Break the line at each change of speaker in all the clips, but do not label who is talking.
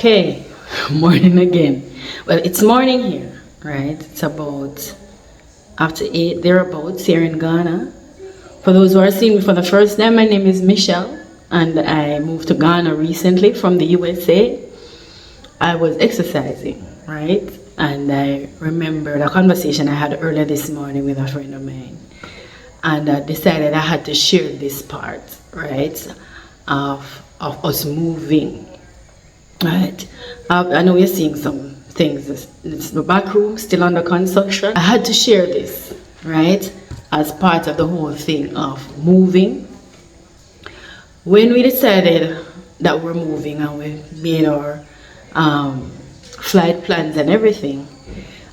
Okay, morning again. Well, it's morning here, right? It's about after 8 thereabouts here in Ghana. For those who are seeing me for the first time, my name is Michelle, and I moved to Ghana recently from the USA. I was exercising, right? And I remembered a conversation I had earlier this morning with a friend of mine, and I decided I had to share this part, right, of us moving. Right. I know you're seeing some things. It's the back room still under construction. I had to share this, right, as part of the whole thing of moving. When we decided that we're moving and we made our flight plans and everything,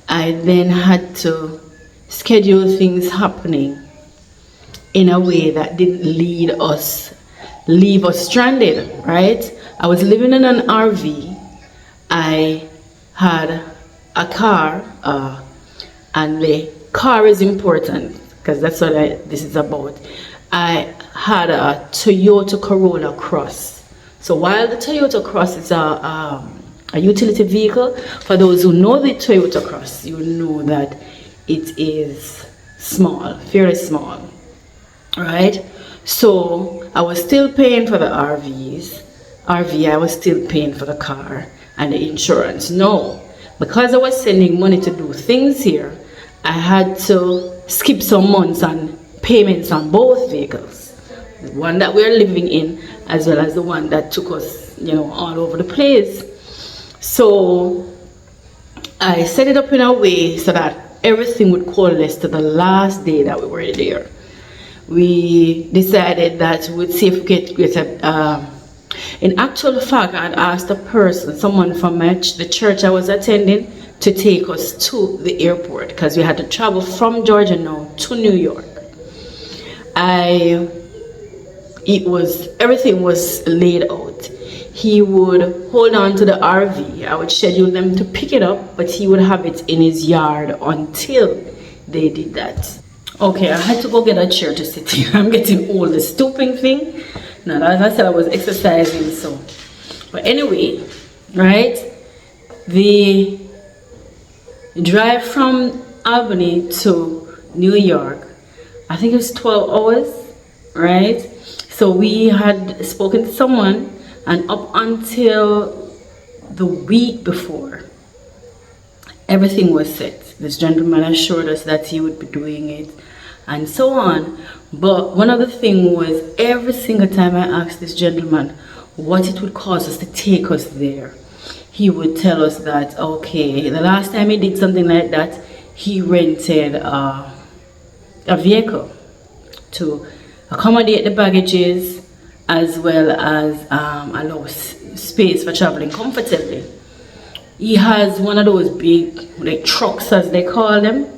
I then had to schedule things happening in a way that didn't leave us stranded, right? I was living in an RV. I had a car, and the car is important because that's what this is about. I had a Toyota Corolla Cross. So while the Toyota Cross is a utility vehicle, for those who know the Toyota Cross, you know that it is small, fairly small, right? So I was still paying for the RV, I was still paying for the car and the insurance. No, because I was sending money to do things here, I had to skip some months on payments on both vehicles. The one that we're living in, as well as the one that took us, all over the place. So I set it up in a way so that everything would coalesce to the last day that we were there. We decided that we'd see if we could get in actual fact, I'd asked a person, someone from the church I was attending, to take us to the airport because we had to travel from Georgia now to New York. Everything was laid out. He would hold on to the RV. I would schedule them to pick it up, but he would have it in his yard until they did that. Okay, I had to go get a chair to sit here. I'm getting old, the stooping thing. Now, as I said, I was exercising, so. But anyway, right? The drive from Albany to New York, I think it was 12 hours, right? So we had spoken to someone, and up until the week before, everything was set. This gentleman assured us that he would be doing it and so on. But one other thing was, every single time I asked this gentleman what it would cost us to take us there, he would tell us that, okay, the last time he did something like that, he rented a vehicle to accommodate the baggages as well as allow space for traveling comfortably. He has one of those big trucks, as they call them,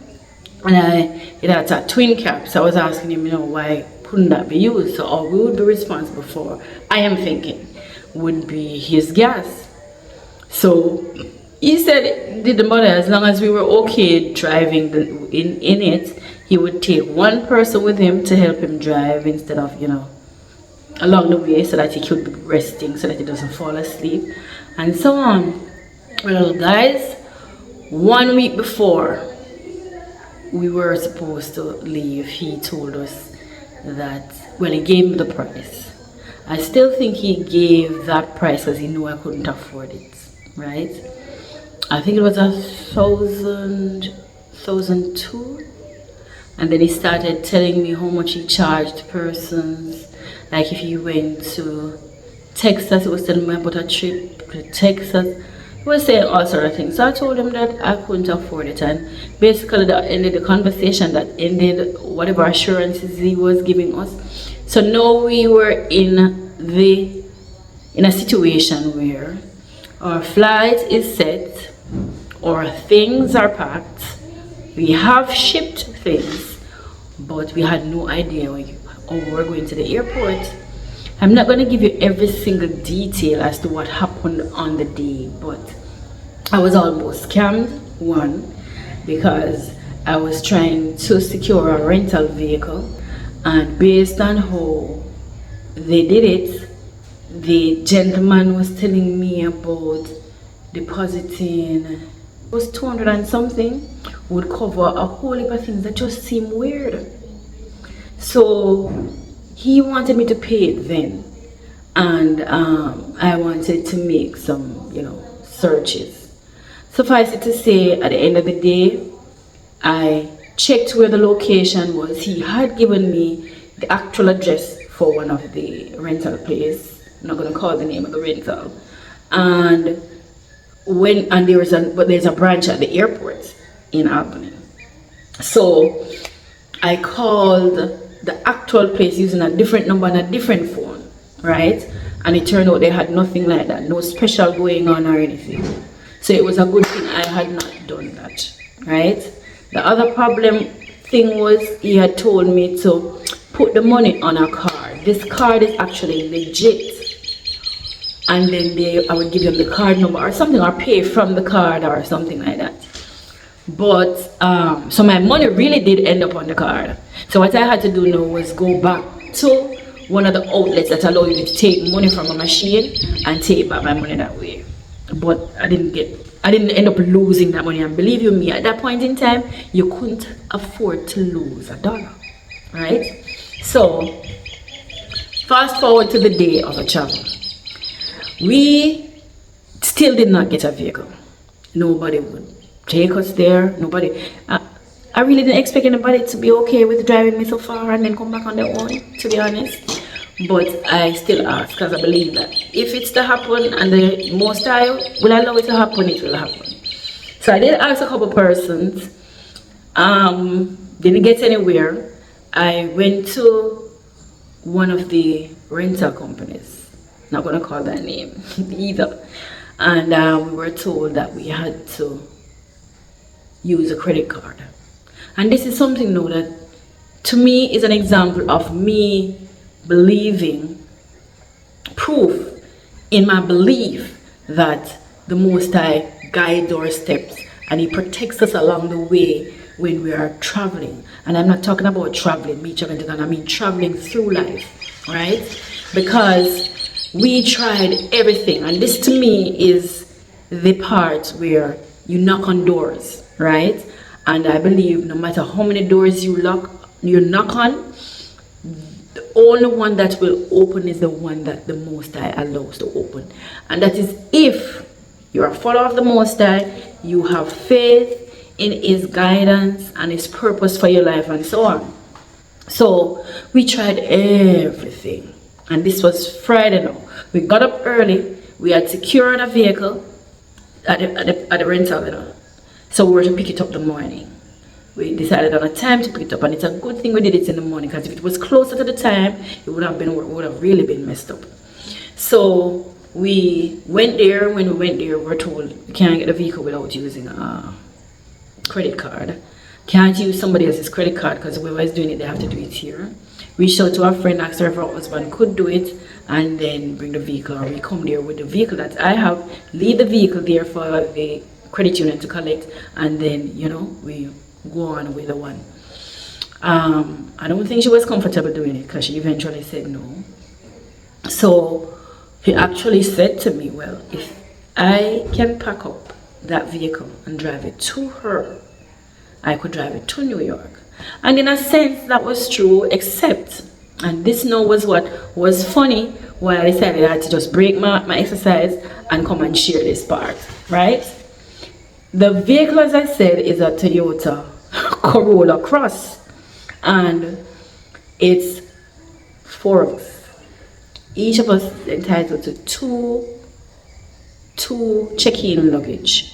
and it has a twin cab. So I was asking him, why couldn't that be used? So all we would be responsible for, I am thinking, would be his gas. So he said it didn't matter, as long as we were okay driving in it, he would take one person with him to help him drive instead of, along the way, so that he could be resting, so that he doesn't fall asleep, and so on. Well, guys, 1 week before we were supposed to leave, he told us that, he gave me the price. I still think he gave that price because he knew I couldn't afford it, right? I think it was 1,002. And then he started telling me how much he charged persons. Like if you went to Texas, he was telling me about a trip to Texas. He was saying all sorts of things. So I told him that I couldn't afford it, and basically that ended the conversation, that ended whatever assurances he was giving us. So now we were in a situation where our flight is set, our things are packed, we have shipped things, but we had no idea how we were going to the airport. I'm not going to give you every single detail as to what happened on the day, but I was almost scammed, one, because I was trying to secure a rental vehicle, and based on how they did it, the gentleman was telling me about depositing, it was 200 and something, would cover a whole heap of things that just seem weird. So he wanted me to pay it then, and I wanted to make some, searches. Suffice it to say, at the end of the day, I checked where the location was. He had given me the actual address for one of the rental place. I'm not going to call the name of the rental. And there's a branch at the airport in Albany. So I called the actual place using a different number and a different phone, right? And it turned out they had nothing like that, no special going on or anything. So it was a good thing I had not done that, right? The other problem thing was he had told me to put the money on a card. This card is actually legit. And then I would give them the card number or something, or pay from the card or something like that. But so my money really did end up on the card. So what I had to do now was go back to one of the outlets that allow you to take money from a machine and take back my money that way. But I didn't end up losing that money. And believe you me, at that point in time, you couldn't afford to lose $1, right? So fast forward to the day of the travel. We still did not get a vehicle. Nobody would take us there. Nobody. I really didn't expect anybody to be okay with driving me so far and then come back on their own, to be honest. But I still ask, because I believe that if it's to happen and the Most High will allow it to happen, it will happen. So I did ask a couple persons. Didn't get anywhere. I went to one of the rental companies. Not going to call that name either. And we were told that we had to use a credit card. And this is something now that to me is an example of me believing, proof in my belief that the Most High guides our steps and He protects us along the way when we are traveling. And I'm not talking about traveling, me traveling to Ghana, I mean traveling through life, right? Because we tried everything, and this to me is the part where you knock on doors, right? And I believe no matter how many doors you knock on, the only one that will open is the one that the Most High allows to open. And that is if you're a follower of the Most High, you have faith in His guidance and His purpose for your life and so on. So we tried everything. And this was Friday now. We got up early. We had secured a vehicle at the rental. So we were to pick it up in the morning. We decided on a time to pick it up, and it's a good thing we did it in the morning, because if it was closer to the time, it would have really been messed up. So we went there. When we went there, we were told we can't get the vehicle without using a credit card. Can't use somebody else's credit card, because whoever is doing it, they have to do it here. Reached out to our friend, asked her if her husband could do it, and then bring the vehicle, or we come there with the vehicle that I have, leave the vehicle there for the credit union to collect, and then we go on with the one. I don't think she was comfortable doing it, because she eventually said no. So he actually said to me, well, if I can pack up that vehicle and drive it to her, I could drive it to New York. And in a sense that was true, except, and this now was what was funny, why I decided I had to just break my exercise and come and share this part, right? The vehicle, as I said, is a Toyota Corolla Cross, and it's 4 of us. Each of us is entitled to two check-in luggage,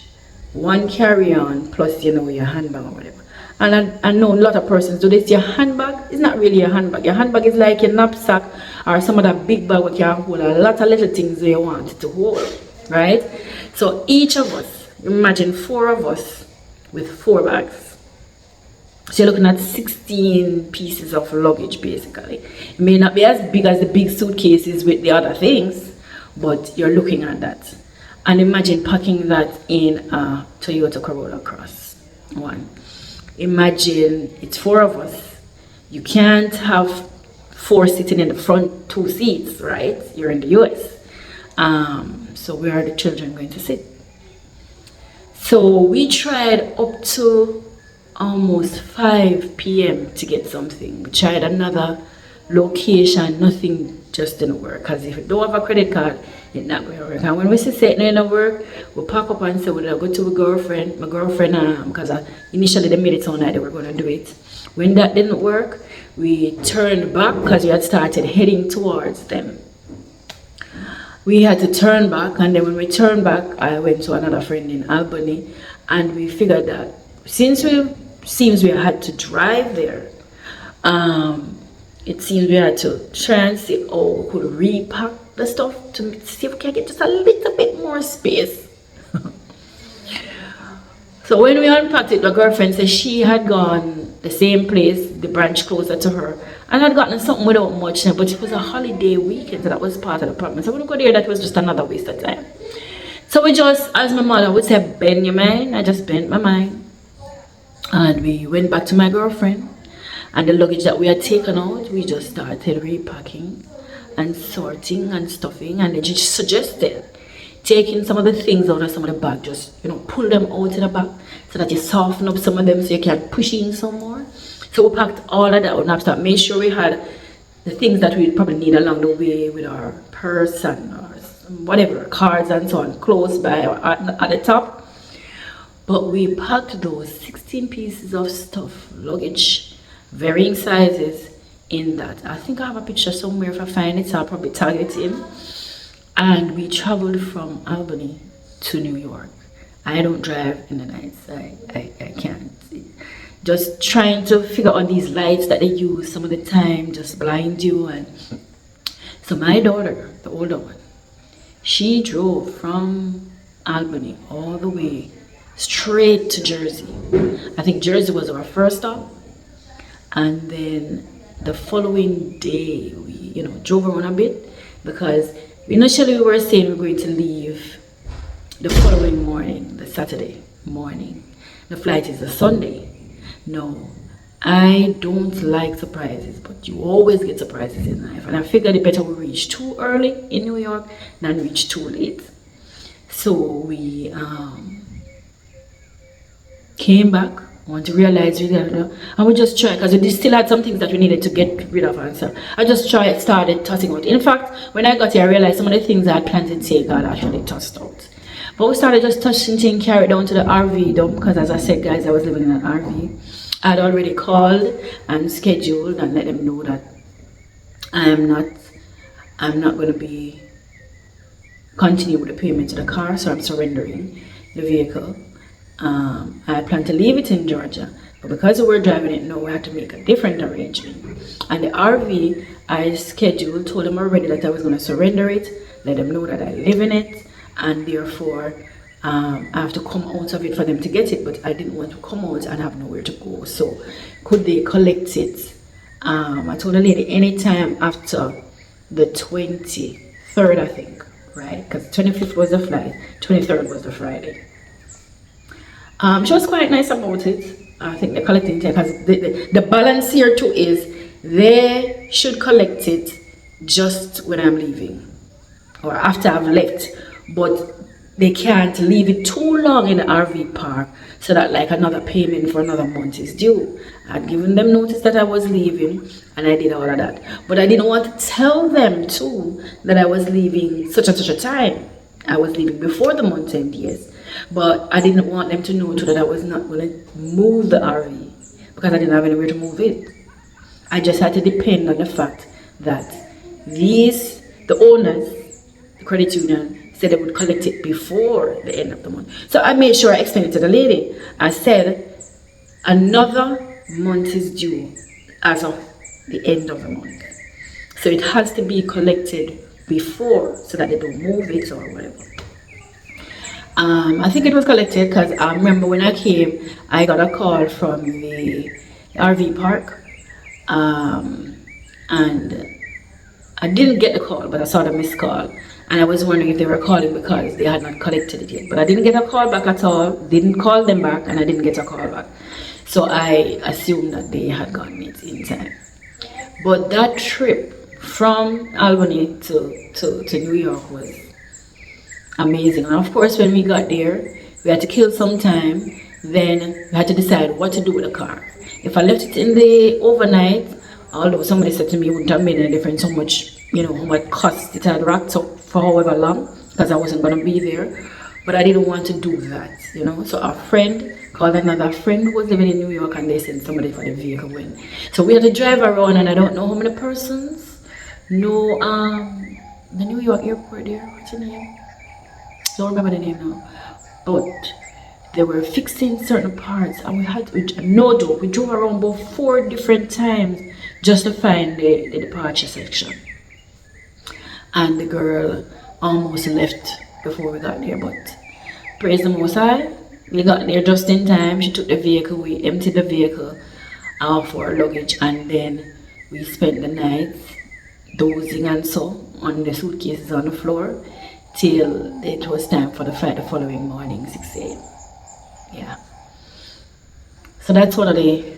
1 carry-on plus your handbag or whatever. And I know a lot of persons do this. Your handbag is not really a handbag. Your handbag is like your knapsack or some other big bag that can hold a lot of little things that you want it to hold, right? So each of us, imagine 4 of us with 4 bags. So you're looking at 16 pieces of luggage basically. It may not be as big as the big suitcases with the other things, but you're looking at that. And imagine packing that in a Toyota Corolla Cross. One. Imagine it's 4 of us. You can't have 4 sitting in the front 2 seats, right? You're in the US. So where are the children going to sit? So we tried up to almost 5 p.m. to get something. We tried another location, nothing just didn't work. Because if you don't have a credit card, it's not going to work. And when we see setting in a work, we pack up and say we'll go to my girlfriend, because initially they made it sound like they were going to do it. When that didn't work, we turned back because we had started heading towards them. We had to turn back, and then when we turned back, I went to another friend in Albany, and we figured that since we had to drive there, it seems we had to try and see how we could repack the stuff to see if we can get just a little bit more space. So when we unpacked it, my girlfriend said she had gone the same place, the branch closer to her, and had gotten something without much, but it was a holiday weekend, so that was part of the problem. So when we go there, that was just another waste of time. So we just, as my mother would say, bend your mind. I just bent my mind, and we went back to my girlfriend, and the luggage that we had taken out, we just started repacking and sorting and stuffing, and then she suggested taking some of the things out of some of the bag, just pull them out of the bag so that you soften up some of them so you can push in some more. So we packed all of that out and start made sure we had the things that we probably need along the way with our purse and our whatever, cards and so on, close by or at the top. But we packed those 16 pieces of stuff, luggage, varying sizes in that. I think I have a picture somewhere. If I find it, I'll probably tag it in. And we traveled from Albany to New York. I don't drive in the nights. I can't. Just trying to figure out these lights that they use some of the time just blind you. And so my daughter, the older one, she drove from Albany all the way straight to Jersey. I think Jersey was our first stop, and then the following day we drove around a bit, because initially we were saying we were going to leave the following morning, the Saturday morning. The flight is a Sunday. No, I don't like surprises, but you always get surprises in life, and I figured it better we reach too early in New York than reach too late. So we came back. I want to realize and we just tried, because we still had some things that we needed to get rid of, and so I just started tossing out. In fact, when I got here, I realized some of the things I had planned to take I actually tossed out. But we started just touching things, carried down to the RV dump, because as I said, guys, I was living in an RV. I had already called and scheduled and let them know that I'm not going to be continuing with the payment to the car, so I'm surrendering the vehicle. I plan to leave it in Georgia, but because we were driving it now, we had to make a different arrangement. And the RV I scheduled, told them already that I was going to surrender it, let them know that I live in it, and therefore I have to come out of it for them to get it, but I didn't want to come out and have nowhere to go. So could they collect it? I told the lady anytime after the 23rd, I think, right? Because 25th was the flight, 23rd was the Friday. She was quite nice about it. I think the collecting time, because the balance here too is they should collect it just when I'm leaving or after I've left, but they can't leave it too long in the RV park so that like another payment for another month is due. I'd given them notice that I was leaving, and I did all of that, but I didn't want to tell them too that I was leaving such and such a time. I was leaving before the month end, yes, but I didn't want them to know too that I was not going to move the RV because I didn't have anywhere to move it. I just had to depend on the fact that the owners, the credit union, said they would collect it before the end of the month. So I made sure I explained it to the lady. I said another month is due as of the end of the month, so it has to be collected before so that they don't move it or whatever. I think it was collected because I remember when I came, I got a call from the RV park, and I didn't get the call, but I saw the missed call, and I was wondering if they were calling because they had not collected it yet. But I didn't get a call back at all, didn't call them back, and I didn't get a call back. So I assumed that they had gotten it in time. But that trip from Albany to New York was amazing. And of course, when we got there, We had to kill some time. Then we had to decide what to do with the car. If I left it in the overnight, although somebody said to me it wouldn't have made any difference how much, how much cost it had racked up for however long, because I wasn't going to be there. But I didn't want to do that, So a friend called another friend who was living in New York, and they sent somebody for the vehicle in. So we had to drive around, and I don't know how many persons. No, the New York airport there, what's the name? Don't remember the name now. But they were fixing certain parts, and we drove around about 4 different times just to find the departure section. And the girl almost left before we got there, but praise the Most High, we got there just in time. She took the vehicle, we emptied the vehicle of our luggage, and then we spent the night dozing and so on the suitcases on the floor till it was time for the flight the following morning, 6 a.m. Yeah. So that's one of the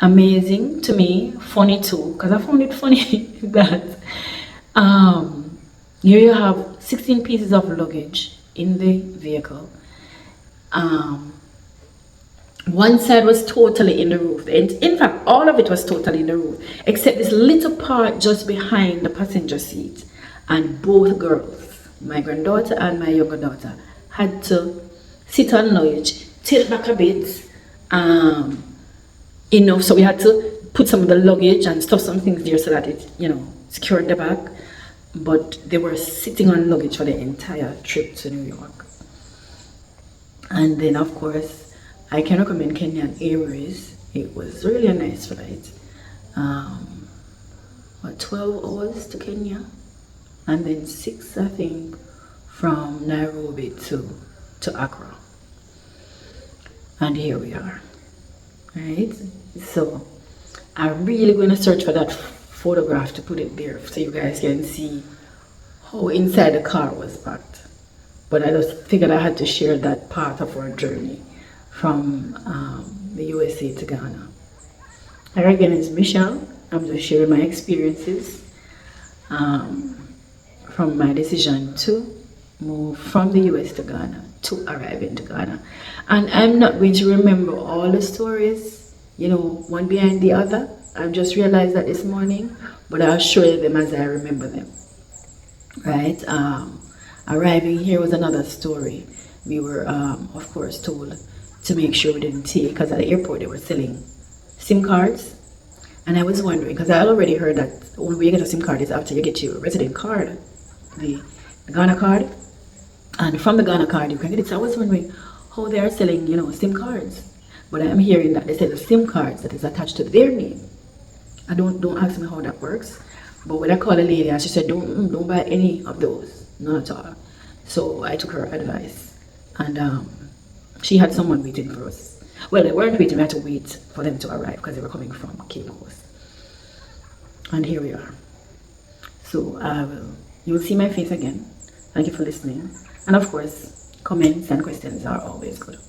amazing to me, funny too, because I found it funny that here you have 16 pieces of luggage in the vehicle. One side was totally in the roof. In fact, all of it was totally in the roof, except this little part just behind the passenger seat. And both girls, my granddaughter and my younger daughter, had to sit on luggage, tilt back a bit, enough. So we had to put some of the luggage and stuff some things there so that it, secured the back. But they were sitting on luggage for the entire trip to New York. And then, of course, I can recommend Kenyan Airways. It was really a nice flight. 12 hours to Kenya, and then 6, I think, from Nairobi to Accra. And here we are, right? So I'm really going to search for that photograph to put it there so you guys can see how inside the car was packed. But I just figured I had to share that part of our journey from the USA to Ghana. Hi again, it's Michelle. I'm just sharing my experiences from my decision to move from the US to Ghana, to arrive into Ghana. And I'm not going to remember all the stories, one behind the other. I've just realized that this morning, but I'll share them as I remember them. Right? Arriving here was another story. We were, of course, told to make sure we didn't take, because at the airport they were selling SIM cards. And I was wondering, because I already heard that the only way you get a SIM card is after you get your resident card, the Ghana card. And from the Ghana card you can get it. So I was wondering how they are selling, SIM cards. But I'm hearing that they sell the SIM cards that is attached to their name. I don't ask me how that works. But when I called a lady, and she said, don't buy any of those, not at all. So I took her advice, and she had someone waiting for us. Well, they weren't waiting; we had to wait for them to arrive because they were coming from Cape Coast. And here we are. So you'll see my face again. Thank you for listening, and of course, comments and questions are always good.